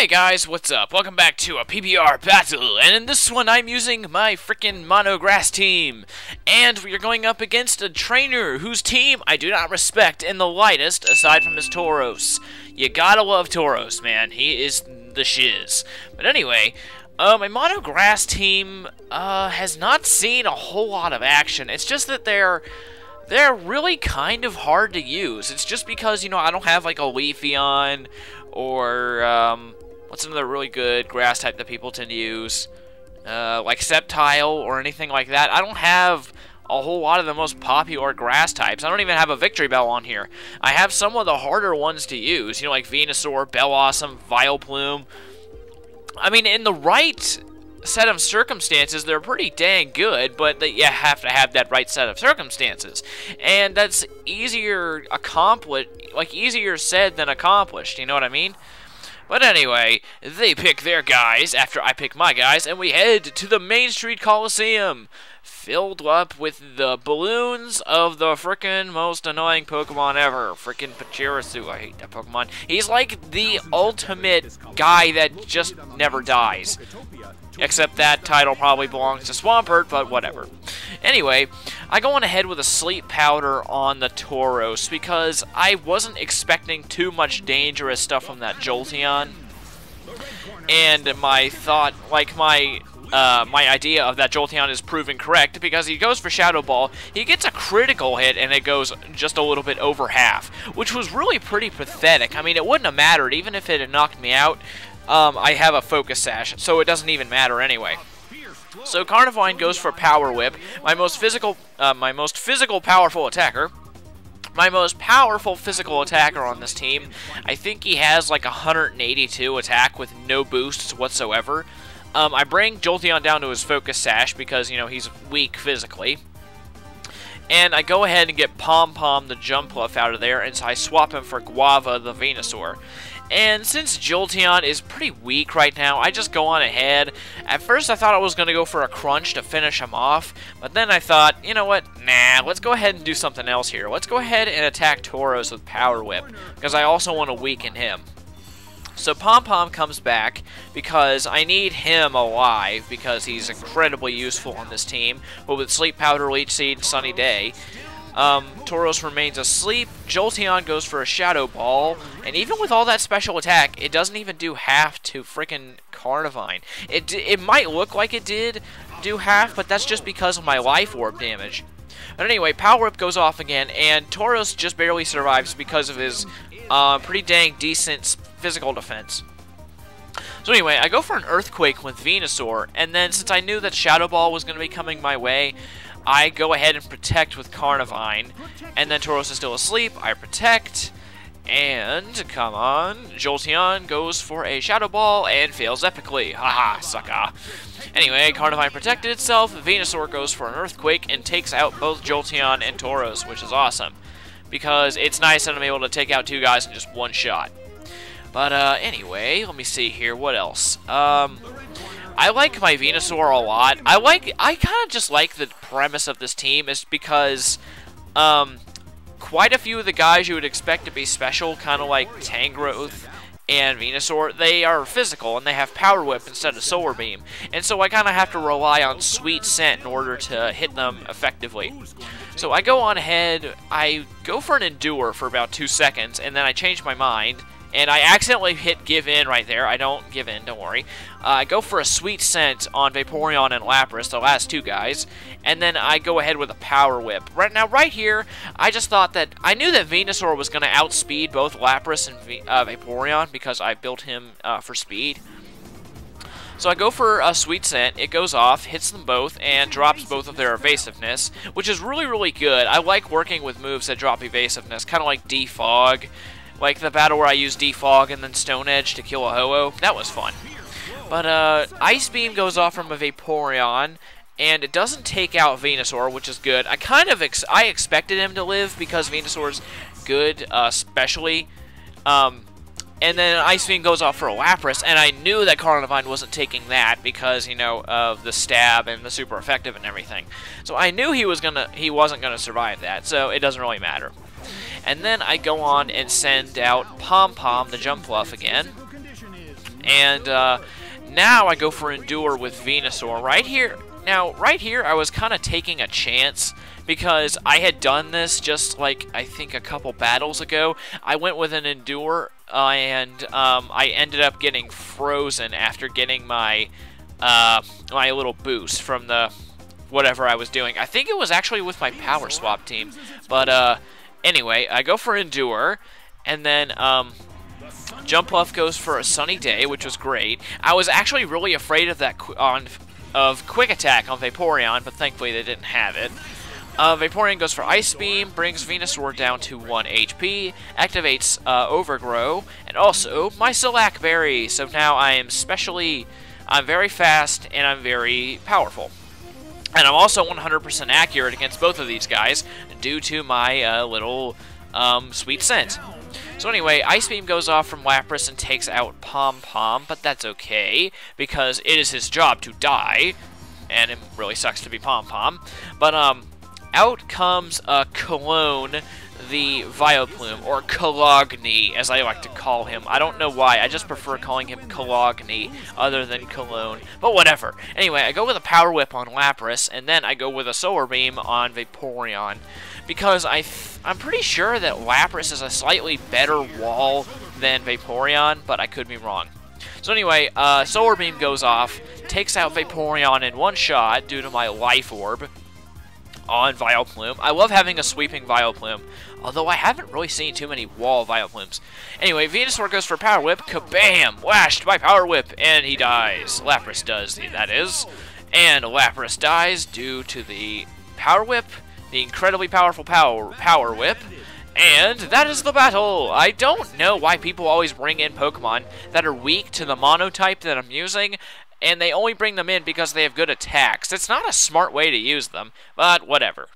Hey guys, what's up? Welcome back to a PBR battle, and in this one I'm using my frickin' mono grass team. And we are going up against a trainer whose team I do not respect in the lightest, aside from his Tauros. You gotta love Tauros, man. He is the shiz. But anyway, my mono grass team has not seen a whole lot of action. It's just that they're really kind of hard to use. It's just because, you know, I don't have like a Leafeon or what's another really good grass type that people tend to use? Like Sceptile or anything like that. I don't have a whole lot of the most popular grass types. I don't even have a Victory Bell on here. I have some of the harder ones to use, you know, like Venusaur, Bellossom, Vileplume. I mean, in the right set of circumstances, they're pretty dang good, but you have to have that right set of circumstances. And that's easier said than accomplished, you know what I mean? But anyway, they pick their guys after I pick my guys, and we head to the Main Street Coliseum, filled up with the balloons of the frickin' most annoying Pokemon ever. Frickin' Pachirisu, I hate that Pokemon. He's like the ultimate guy that just never dies. Except that title probably belongs to Swampert, but whatever. Anyway, I go on ahead with a Sleep Powder on the Tauros because I wasn't expecting too much dangerous stuff from that Jolteon. And my thought, like my idea of that Jolteon is proven correct because he goes for Shadow Ball, he gets a critical hit, and it goes just a little bit over half, which was really pretty pathetic. I mean, it wouldn't have mattered even if it had knocked me out. I have a Focus Sash, so it doesn't even matter anyway. So Carnivine goes for Power Whip, my most powerful attacker. My most powerful physical attacker on this team. I think he has like 182 attack with no boosts whatsoever. I bring Jolteon down to his Focus Sash because, you know, he's weak physically. And I go ahead and get Pom Pom the Jumpluff out of there, and so I swap him for Guava the Venusaur. And since Jolteon is pretty weak right now, I just go on ahead. At first I thought I was going to go for a Crunch to finish him off, but then I thought, you know what, nah, let's go ahead and do something else here. Let's go ahead and attack Tauros with Power Whip, because I also want to weaken him. So Pom Pom comes back because I need him alive because he's incredibly useful on this team. But with Sleep Powder, Leech Seed, Sunny Day, Tauros remains asleep. Jolteon goes for a Shadow Ball, and even with all that special attack, it doesn't even do half to frickin' Carnivine. It might look like it did do half, but that's just because of my Life Orb damage. But anyway, Power Whip goes off again, and Tauros just barely survives because of his pretty dang decent physical defense. So anyway, I go for an Earthquake with Venusaur, and then since I knew that Shadow Ball was going to be coming my way, I go ahead and protect with Carnivine, and then Tauros is still asleep, I protect, and, come on, Jolteon goes for a Shadow Ball and fails epically. Haha, sucker. Anyway, Carnivine protected itself, Venusaur goes for an Earthquake and takes out both Jolteon and Tauros, which is awesome, because it's nice that I'm able to take out two guys in just one shot. But, anyway, let me see here, what else? I like my Venusaur a lot. I kind of just like the premise of this team is because, quite a few of the guys you would expect to be special, kind of like Tangrowth and Venusaur, they are physical and they have Power Whip instead of Solar Beam. And so I kind of have to rely on Sweet Scent in order to hit them effectively. So I go on ahead, I go for an Endure for about 2 seconds, and then I change my mind. And I accidentally hit Give In right there. I don't give in, don't worry. I go for a Sweet Scent on Vaporeon and Lapras, the last two guys. And then I go ahead with a Power Whip. Right here, I just thought that I knew that Venusaur was going to outspeed both Lapras and Vaporeon because I built him for speed. So I go for a Sweet Scent, it goes off, hits them both, and drops both of their evasiveness, which is really, really good. I like working with moves that drop evasiveness, kind of like Defog. Like the battle where I used Defog and then Stone Edge to kill a Ho-Oh. That was fun. But Ice Beam goes off from a Vaporeon, and it doesn't take out Venusaur, which is good. I expected him to live because Venusaur's good, especially. And then Ice Beam goes off for a Lapras, and I knew that Carnivine wasn't taking that because, you know, of the stab and the super effective and everything. So I knew he wasn't gonna survive that, so it doesn't really matter. And then I go on and send out Pom Pom the Jumpluff again. And now I go for Endure with Venusaur. Right here, I was kind of taking a chance because I had done this just like, I think a couple battles ago. I went with an Endure, and I ended up getting frozen after getting my my little boost from the whatever I was doing. I think it was actually with my Power Swap team. But anyway, I go for Endure, and then Jump Off goes for a Sunny Day, which was great. I was actually really afraid of that Quick Attack on Vaporeon, but thankfully they didn't have it. Vaporeon goes for Ice Beam, brings Venusaur down to 1 HP, activates Overgrow, and also my Shellac Berry. So now I'm very fast and I'm very powerful. And I'm also 100% accurate against both of these guys due to my little sweet scent. So anyway, Ice Beam goes off from Lapras and takes out Pom Pom, but that's okay because it is his job to die, and it really sucks to be Pom Pom. But out comes Cologne, the Vileplume, or Cologne, as I like to call him. I don't know why, I just prefer calling him Cologne other than Cologne, but whatever. Anyway, I go with a Power Whip on Lapras, and then I go with a Solar Beam on Vaporeon, because I'm pretty sure that Lapras is a slightly better wall than Vaporeon, but I could be wrong. So anyway, Solar Beam goes off, takes out Vaporeon in one shot due to my Life Orb on Vileplume. I love having a sweeping Vileplume, although I haven't really seen too many wall Vileplumes. Anyway, Venusaur goes for Power Whip, kabam! Lashed by Power Whip, and he dies. Lapras does, that is. And Lapras dies due to the Power Whip, the incredibly powerful Power Whip, and that is the battle! I don't know why people always bring in Pokemon that are weak to the monotype that I'm using, and they only bring them in because they have good attacks. It's not a smart way to use them, but whatever.